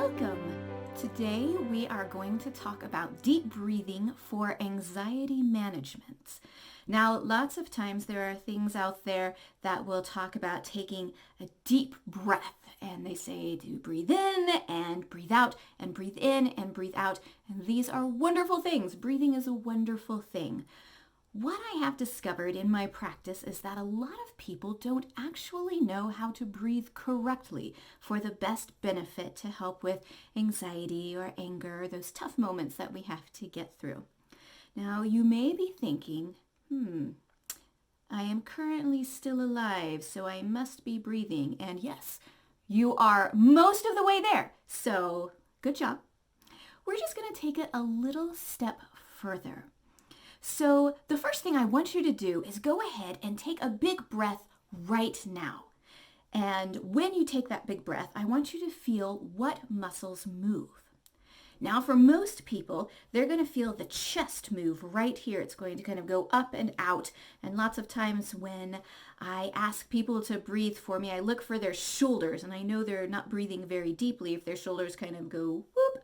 Welcome! Today we are going to talk about deep breathing for anxiety management. Now, lots of times there are things out there that will talk about taking a deep breath, and they say to breathe in and breathe out and breathe in and breathe out. And these are wonderful things. Breathing is a wonderful thing. What I have discovered in my practice is that a lot of people don't actually know how to breathe correctly for the best benefit to help with anxiety or anger, those tough moments that we have to get through. Now, you may be thinking, I am currently still alive, so I must be breathing. And yes, you are most of the way there. So good job. We're just going to take it a little step further. So the first thing I want you to do is go ahead and take a big breath right now. And when you take that big breath, I want you to feel what muscles move. Now, for most people, they're going to feel the chest move right here. It's going to kind of go up and out. And lots of times when I ask people to breathe for me, I look for their shoulders. And I know they're not breathing very deeply if their shoulders kind of go whoop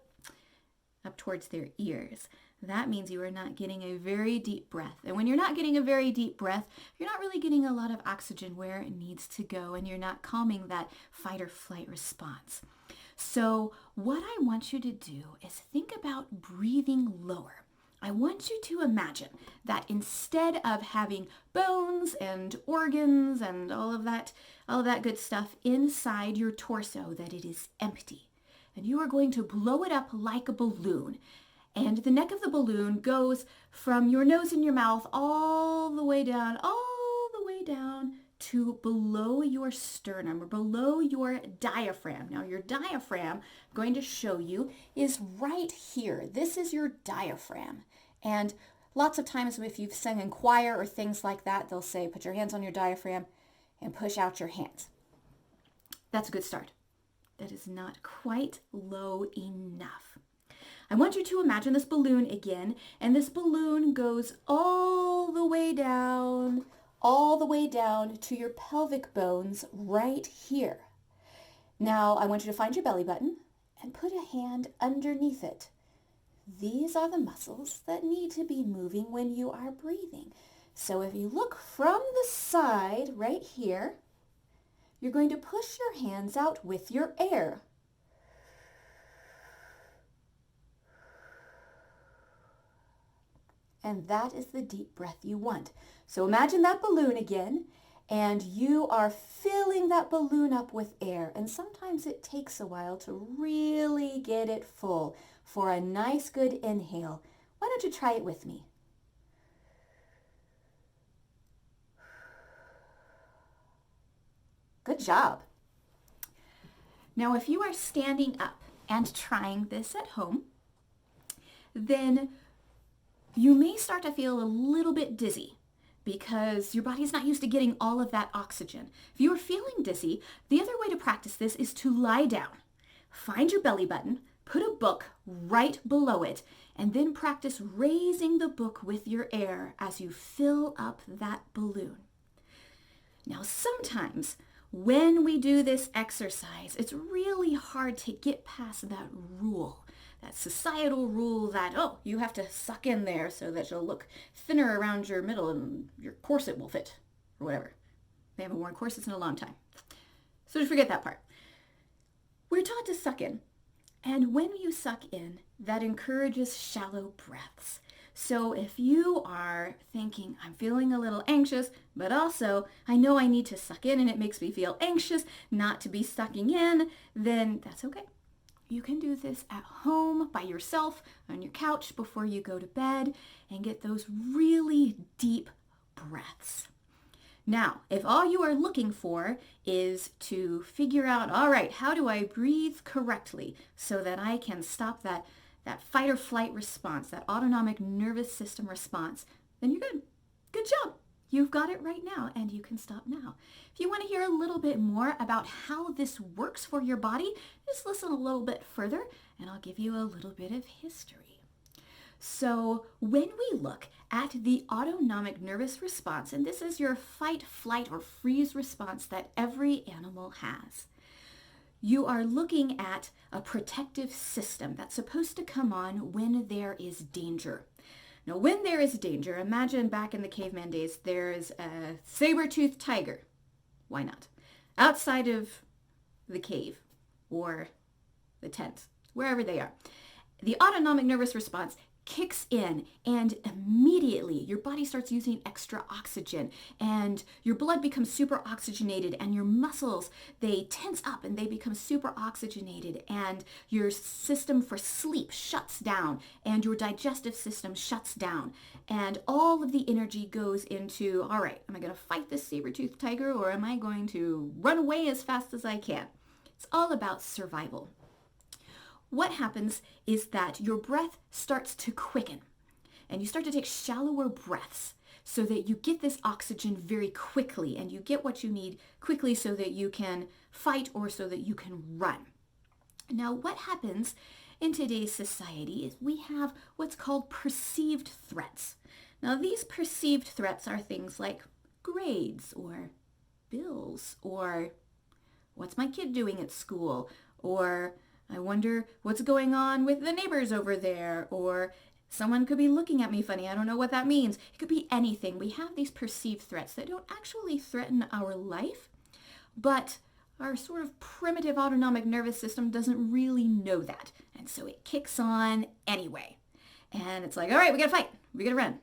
up towards their ears. That means you are not getting a very deep breath. And when you're not getting a very deep breath, you're not really getting a lot of oxygen where it needs to go, and you're not calming that fight or flight response. So what I want you to do is think about breathing lower. I want you to imagine that instead of having bones and organs and all of that good stuff inside your torso, that it is empty. And you are going to blow it up like a balloon. And the neck of the balloon goes from your nose and your mouth all the way down to below your sternum or below your diaphragm. Now your diaphragm, I'm going to show you, is right here. This is your diaphragm. And lots of times if you've sung in choir or things like that, they'll say, put your hands on your diaphragm and push out your hands. That's a good start. That is not quite low enough. I want you to imagine this balloon again, and this balloon goes all the way down to your pelvic bones right here. Now, I want you to find your belly button and put a hand underneath it. These are the muscles that need to be moving when you are breathing. So if you look from the side right here, you're going to push your hands out with your air. And that is the deep breath you want. So imagine that balloon again, and you are filling that balloon up with air. And sometimes it takes a while to really get it full for a nice good inhale. Why don't you try it with me? Good job. Now, if you are standing up and trying this at home, then you may start to feel a little bit dizzy because your body's not used to getting all of that oxygen. If you are feeling dizzy, the other way to practice this is to lie down. Find your belly button, put a book right below it, and then practice raising the book with your air as you fill up that balloon. Now, sometimes when we do this exercise, it's really hard to get past that rule. That societal rule that, you have to suck in there so that you'll look thinner around your middle and your corset will fit, or whatever. They haven't worn corsets in a long time. So just forget that part. We're taught to suck in. And when you suck in, that encourages shallow breaths. So if you are thinking, I'm feeling a little anxious, but also I know I need to suck in and it makes me feel anxious not to be sucking in, then that's okay. You can do this at home by yourself on your couch before you go to bed and get those really deep breaths. Now, if all you are looking for is to figure out, all right, how do I breathe correctly so that I can stop that fight or flight response, that autonomic nervous system response, then you're good. Good job. You've got it right now, and you can stop now. If you want to hear a little bit more about how this works for your body, just listen a little bit further, and I'll give you a little bit of history. So when we look at the autonomic nervous response, and this is your fight, flight, or freeze response that every animal has, you are looking at a protective system that's supposed to come on when there is danger. Now, when there is danger, imagine back in the caveman days, there's a saber-toothed tiger. Why not? Outside of the cave or the tent, wherever they are. The autonomic nervous response kicks in, and immediately your body starts using extra oxygen, and your blood becomes super oxygenated, and your muscles, they tense up and they become super oxygenated, and your system for sleep shuts down, and your digestive system shuts down, and all of the energy goes into, all right, am I going to fight this saber-toothed tiger, or am I going to run away as fast as I can? It's all about survival. What happens is that your breath starts to quicken, and you start to take shallower breaths so that you get this oxygen very quickly, and you get what you need quickly so that you can fight or so that you can run. Now, what happens in today's society is we have what's called perceived threats. Now, these perceived threats are things like grades or bills, or what's my kid doing at school, or I wonder what's going on with the neighbors over there, or someone could be looking at me funny. I don't know what that means. It could be anything. We have these perceived threats that don't actually threaten our life, but our sort of primitive autonomic nervous system doesn't really know that. And so it kicks on anyway. And it's like, all right, we gotta fight. We gotta run.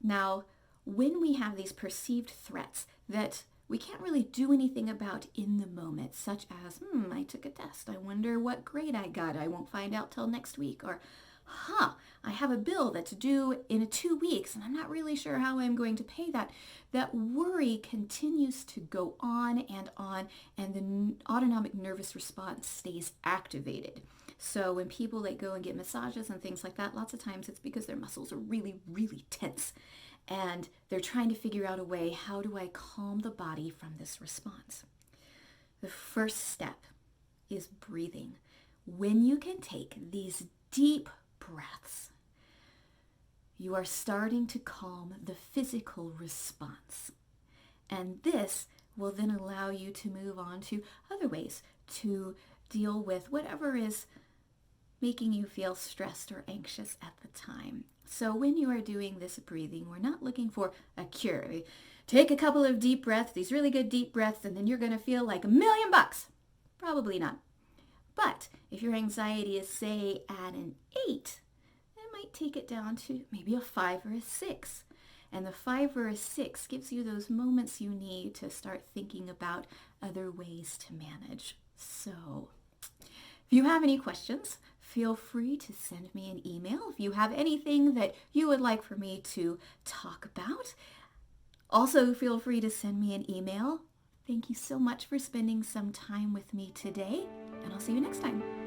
Now, when we have these perceived threats that we can't really do anything about in the moment, such as, I took a test. I wonder what grade I got. I won't find out till next week. Or, I have a bill that's due in 2 weeks, and I'm not really sure how I'm going to pay that. That worry continues to go on, and the autonomic nervous response stays activated. So when people go and get massages and things like that, lots of times it's because their muscles are really, really tense. And they're trying to figure out a way, how do I calm the body from this response? The first step is breathing. When you can take these deep breaths, you are starting to calm the physical response. And this will then allow you to move on to other ways to deal with whatever is making you feel stressed or anxious at the time. So when you are doing this breathing, we're not looking for a cure. Take a couple of deep breaths, these really good deep breaths, and then you're going to feel like $1 million. Probably not. But if your anxiety is, say, at an 8, that might take it down to maybe a 5 or a 6. And the 5 or a 6 gives you those moments you need to start thinking about other ways to manage. So if you have any questions, feel free to send me an email if you have anything that you would like for me to talk about. Also, feel free to send me an email. Thank you so much for spending some time with me today, and I'll see you next time.